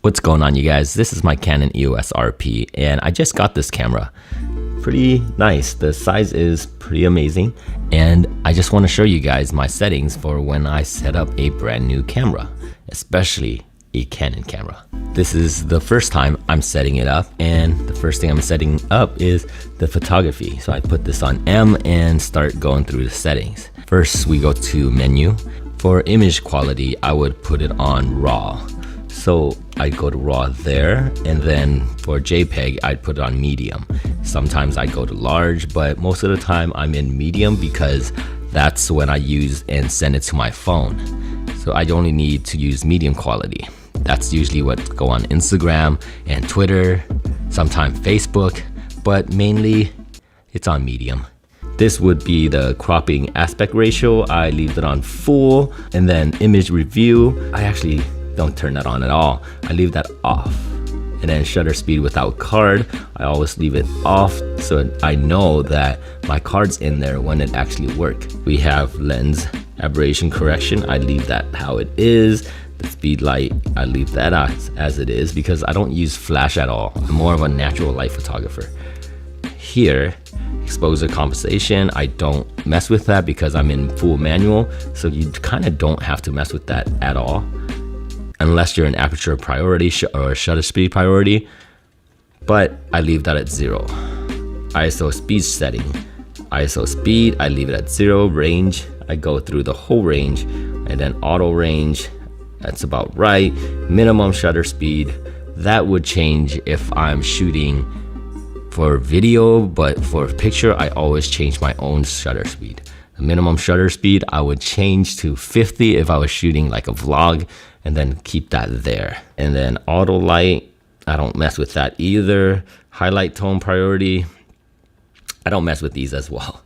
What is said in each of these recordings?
What's going on, you guys? This is my Canon EOS RP and I just got this camera. Pretty nice. The size is pretty amazing, and I just want to show you guys my settings for when I set up a brand new camera, especially a Canon camera. This is the first time I'm setting it up, and the first thing I'm setting up is the photography. So I put this on M and start going through the settings. First we go to menu. For image quality, I would put it on RAW. So I'd go to RAW there, and then for JPEG, I'd put it on medium. Sometimes I go to large, but most of the time I'm in medium because that's when I use and send it to my phone. So I only need to use medium quality. That's usually what go on Instagram and Twitter, sometimes Facebook, but mainly it's on medium. This would be the cropping aspect ratio. I leave it on full, and then image review, I actually don't turn that on at all. I leave that off. And then shutter speed without card, I always leave it off so I know that my card's in there when it actually works. We have lens aberration correction. I leave that how it is. The speed light, I leave that as it is because I don't use flash at all. I'm more of a natural light photographer. Here, exposure compensation, I don't mess with that because I'm in full manual, so you kind of don't have to mess with that at all, unless you're an aperture priority or shutter speed priority, but I leave that at 0. ISO speed setting. ISO speed, I leave it at 0. Range, I go through the whole range, and then auto range, that's about right. Minimum shutter speed, that would change if I'm shooting for video, but for picture, I always change my own shutter speed. The minimum shutter speed, I would change to 50 if I was shooting like a vlog, and then keep that there. And then auto light, I don't mess with that either. Highlight tone priority, I don't mess with these as well.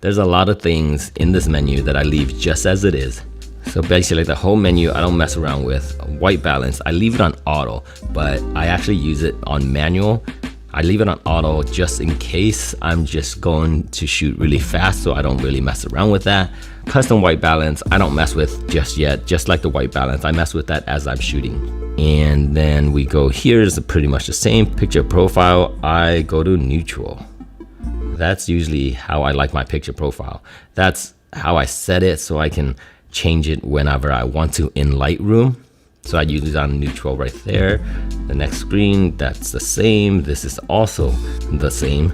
There's a lot of things in this menu that I leave just as it is. So basically the whole menu I don't mess around with. White balance, I leave it on auto, but I actually use it on manual. I leave it on auto just in case I'm just going to shoot really fast, so I don't really mess around with that. Custom white balance, I don't mess with just yet. Just like the white balance, I mess with that as I'm shooting. And then we go here is pretty much the same. Picture profile, I go to neutral. That's usually how I like my picture profile. That's how I set it so I can change it whenever I want to in Lightroom. So I use it on neutral right there. The next screen, that's the same. This is also the same.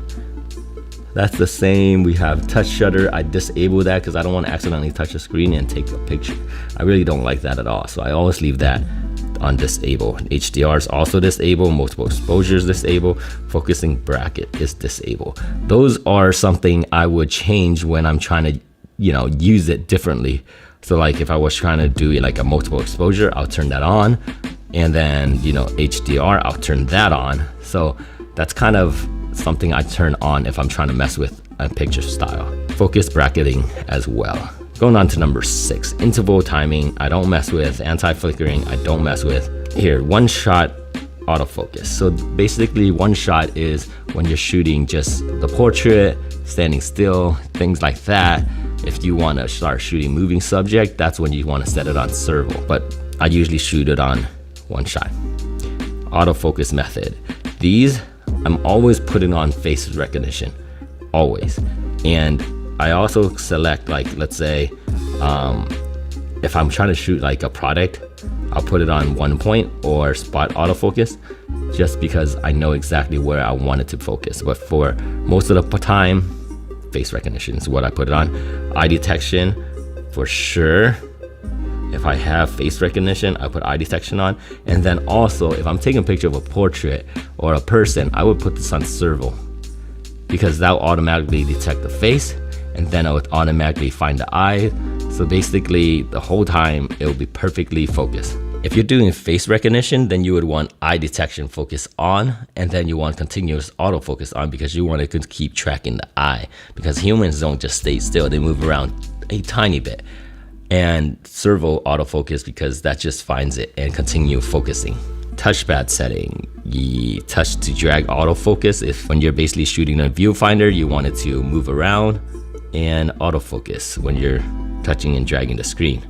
That's the same. We have touch shutter. I disable that because I don't want to accidentally touch the screen and take a picture. I really don't like that at all. So I always leave that on disable. HDR is also disabled. Multiple exposures disable. Focusing bracket is disabled. Those are something I would change when I'm trying to, use it differently. So like if I was trying to do like a multiple exposure, I'll turn that on, and then HDR, I'll turn that on. So that's kind of something I turn on if I'm trying to mess with a picture style. Focus bracketing as well. Going on to number 6, interval timing, I don't mess with. Anti-flickering, I don't mess with. Here, one shot autofocus. So basically one shot is when you're shooting just the portrait, standing still, things like that. If you want to start shooting moving subject, that's when you want to set it on servo, but I usually shoot it on one shot. Autofocus method. These, I'm always putting on face recognition, always. And I also select, like, let's say, if I'm trying to shoot like a product, I'll put it on 1 point or spot autofocus, just because I know exactly where I want it to focus. But for most of the time, face recognition is what I put it on. Eye detection, for sure. If I have face recognition, I put eye detection on. And then also, if I'm taking a picture of a portrait or a person, I would put this on servo, because that will automatically detect the face, and then I would automatically find the eye. So basically, the whole time, it will be perfectly focused. If you're doing face recognition, then you would want eye detection focus on, and then you want continuous autofocus on, because you want to keep tracking the eye, because humans don't just stay still, they move around a tiny bit. And servo autofocus, because that just finds it and continue focusing. Touchpad setting, touch to drag autofocus. If when you're basically shooting a viewfinder, you want it to move around, and autofocus when you're touching and dragging the screen.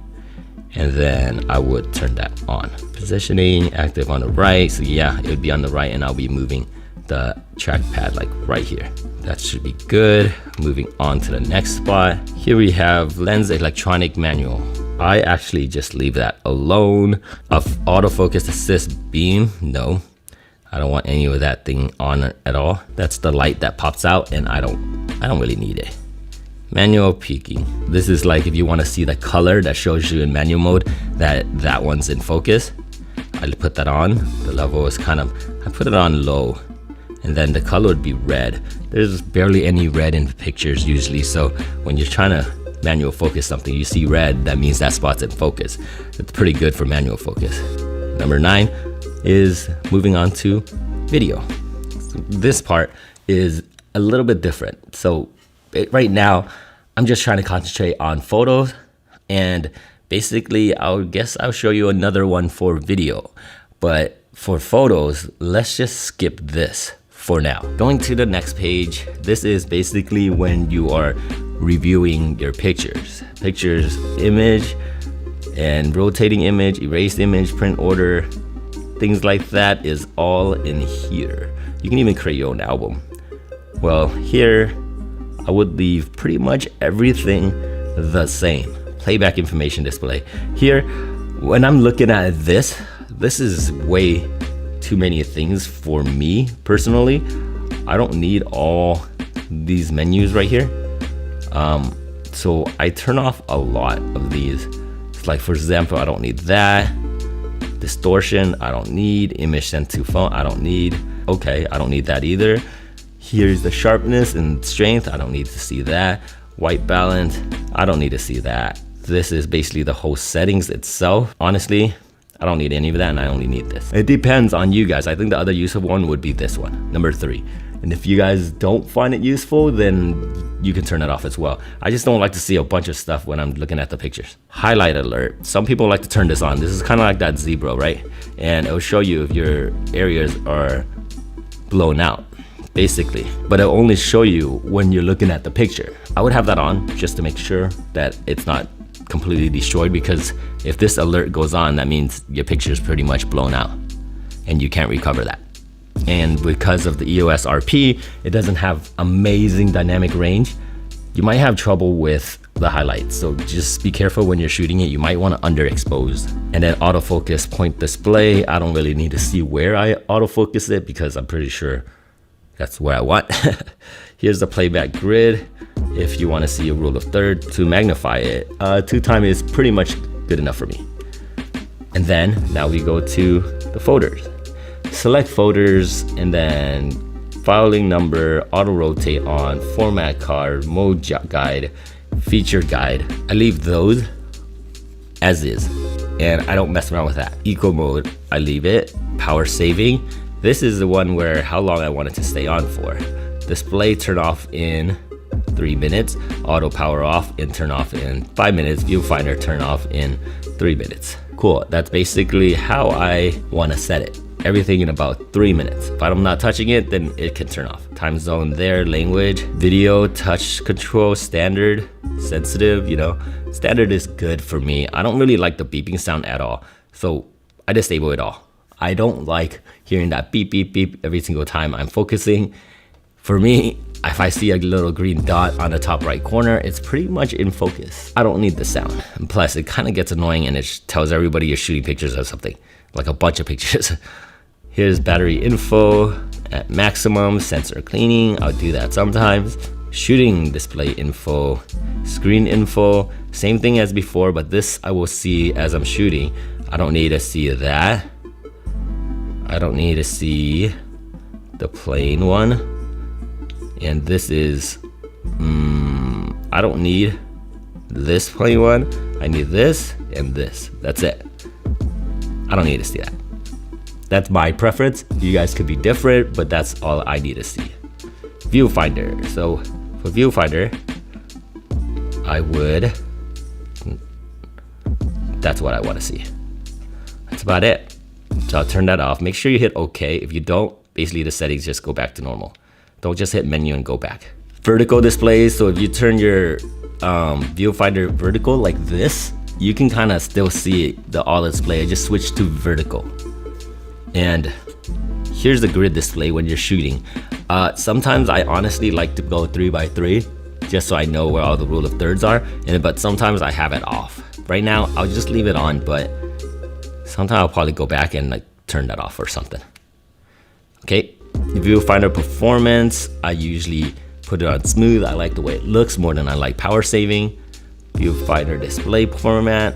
and then I would turn that on. Positioning, active on the right. So yeah, it would be on the right, and I'll be moving the trackpad like right here. That should be good. Moving on to the next spot. Here we have lens electronic manual. I actually just leave that alone. Autofocus assist beam, no. I don't want any of that thing on at all. That's the light that pops out, and I don't really need it. Manual peaking. This is like if you want to see the color that shows you in manual mode that one's in focus. I put that on. The level is I put it on low, and then the color would be red. There's barely any red in pictures usually, so when you're trying to manual focus something, you see red, that means that spot's in focus. It's pretty good for manual focus. Number 9 is moving on to video. So this part is a little bit different. So right now, I'm just trying to concentrate on photos, and basically, I'll show you another one for video. But for photos, let's just skip this for now. Going to the next page, this is basically when you are reviewing your pictures. Pictures, image, and rotating image, erased image, print order, things like that is all in here. You can even create your own album. Well, here, I would leave pretty much everything the same. Playback information display. Here, when I'm looking at this is way too many things for me personally. I don't need all these menus right here. So I turn off a lot of these. It's like, for example, I don't need that. Distortion, I don't need. Image sent to phone, I don't need. Okay, I don't need that either. Here's the sharpness and strength, I don't need to see that. White balance, I don't need to see that. This is basically the whole settings itself. Honestly, I don't need any of that, and I only need this. It depends on you guys. I think the other useful one would be this one, number 3. And if you guys don't find it useful, then you can turn it off as well. I just don't like to see a bunch of stuff when I'm looking at the pictures. Highlight alert. Some people like to turn this on. This is kind of like that zebra, right? And it'll show you if your areas are blown out, basically. But it'll only show you when you're looking at the picture. I would have that on just to make sure that it's not completely destroyed, because if this alert goes on, that means your picture is pretty much blown out and you can't recover that. And because of the EOS RP, it doesn't have amazing dynamic range. You might have trouble with the highlights, so just be careful when you're shooting it. You might want to underexpose. And then autofocus point display, I don't really need to see where I autofocus it because I'm pretty sure that's where I want. Here's the playback grid. If you want to see a rule of third to magnify it, 2x is pretty much good enough for me. And then now we go to the folders. Select folders, and then filing number, auto rotate on, format card, mode guide, feature guide. I leave those as is, and I don't mess around with that. Eco mode, I leave it. Power saving, this is the one where how long I want it to stay on for. Display turn off in 3 minutes, auto power off and turn off in 5 minutes, viewfinder turn off in 3 minutes. Cool, that's basically how I want to set it. Everything in about 3 minutes. If I'm not touching it, then it can turn off. Time zone there, language, video, touch control, standard, sensitive, Standard is good for me. I don't really like the beeping sound at all, so I disable it all. I don't like hearing that beep, beep, beep every single time I'm focusing. For me, if I see a little green dot on the top right corner, it's pretty much in focus. I don't need the sound. And plus, it kind of gets annoying and it tells everybody you're shooting pictures of something, like a bunch of pictures. Here's battery info at maximum, sensor cleaning, I'll do that sometimes. Shooting display info, screen info, same thing as before, but this I will see as I'm shooting. I don't need to see that. I don't need to see the plain one. And this is, I don't need this plain one. I need this and this, that's it. I don't need to see that. That's my preference. You guys could be different, but that's all I need to see. Viewfinder. So for viewfinder, that's what I want to see. That's about it. So I'll turn that off. Make sure you hit OK. If you don't, basically the settings just go back to normal. Don't just hit menu and go back. Vertical displays. So if you turn your viewfinder vertical like this, you can kind of still see the all display. I just switched to vertical. And here's the grid display when you're shooting. Sometimes I honestly like to go 3x3 just so I know where all the rule of thirds are, but sometimes I have it off. Right now I'll just leave it on, but sometimes I'll probably go back and like turn that off or something. Okay, viewfinder performance, I usually put it on smooth. I like the way it looks more than I like power saving. Viewfinder display format,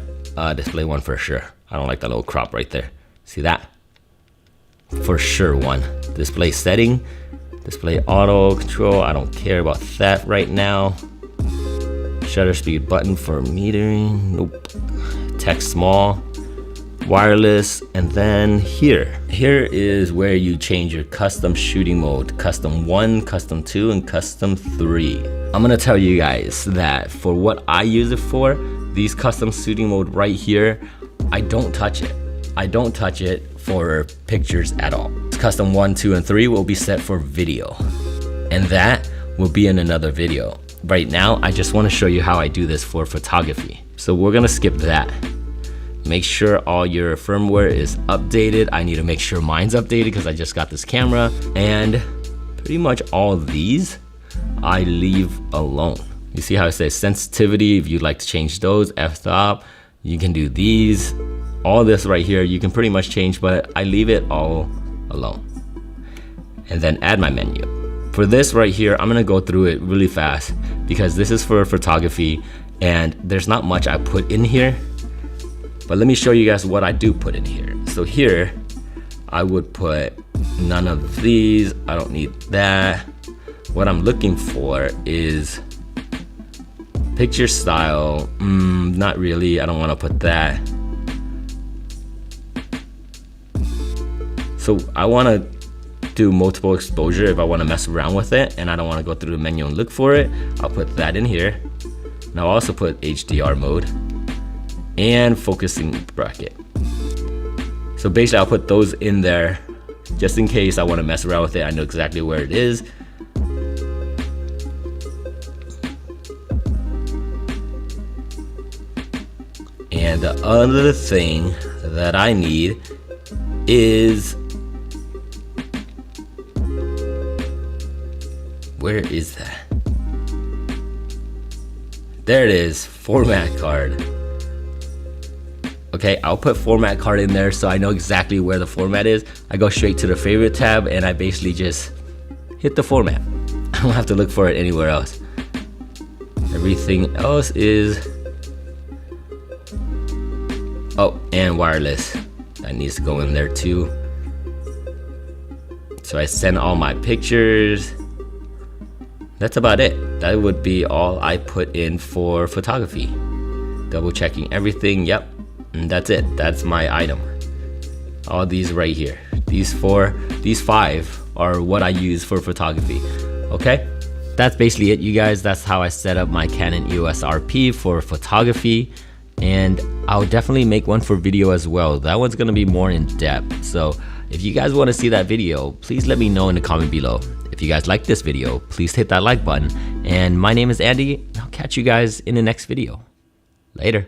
display 1 for sure. I don't like that little crop right there. See that? For sure 1. Display setting, display auto control, I don't care about that right now. Shutter speed button for metering, nope. Text small, wireless, and then here is where you change your custom shooting mode. Custom 1, custom 2, and custom 3. I'm gonna tell you guys that for what I use it for, these custom shooting mode right here, I don't touch it. I don't touch it for pictures at all. Custom 1, 2, and 3 will be set for video, and that will be in another video. Right now, I just wanna show you how I do this for photography. So we're gonna skip that. Make sure all your firmware is updated. I need to make sure mine's updated because I just got this camera. And pretty much all of these, I leave alone. You see how it says sensitivity, if you'd like to change those, f-stop, you can do these. All this right here, you can pretty much change, but I leave it all alone. And then add my menu. For this right here, I'm gonna go through it really fast because this is for photography and there's not much I put in here. But let me show you guys what I do put in here. So here, I would put none of these. I don't need that. What I'm looking for is picture style. Not really, I don't wanna put that. So I wanna do multiple exposure if I wanna mess around with it and I don't wanna go through the menu and look for it. I'll put that in here. And I'll also put HDR mode and focusing bracket. So basically I'll put those in there just in case I want to mess around with it. I know exactly where it is. And the other thing that I need is, where is that? There it is, format card. Okay, I'll put format card in there so I know exactly where the format is. I go straight to the favorite tab and I basically just hit the format. I don't have to look for it anywhere else. Everything else is, oh, and wireless. That needs to go in there too. So I send all my pictures. That's about it. That would be all I put in for photography. Double checking everything, yep. And that's it, that's my item. All these right here. These 5 are what I use for photography, okay? That's basically it, you guys. That's how I set up my Canon EOS RP for photography. And I'll definitely make one for video as well. That one's gonna be more in depth. So if you guys wanna see that video, please let me know in the comment below. If you guys like this video, please hit that like button. And my name is Andy, and I'll catch you guys in the next video. Later.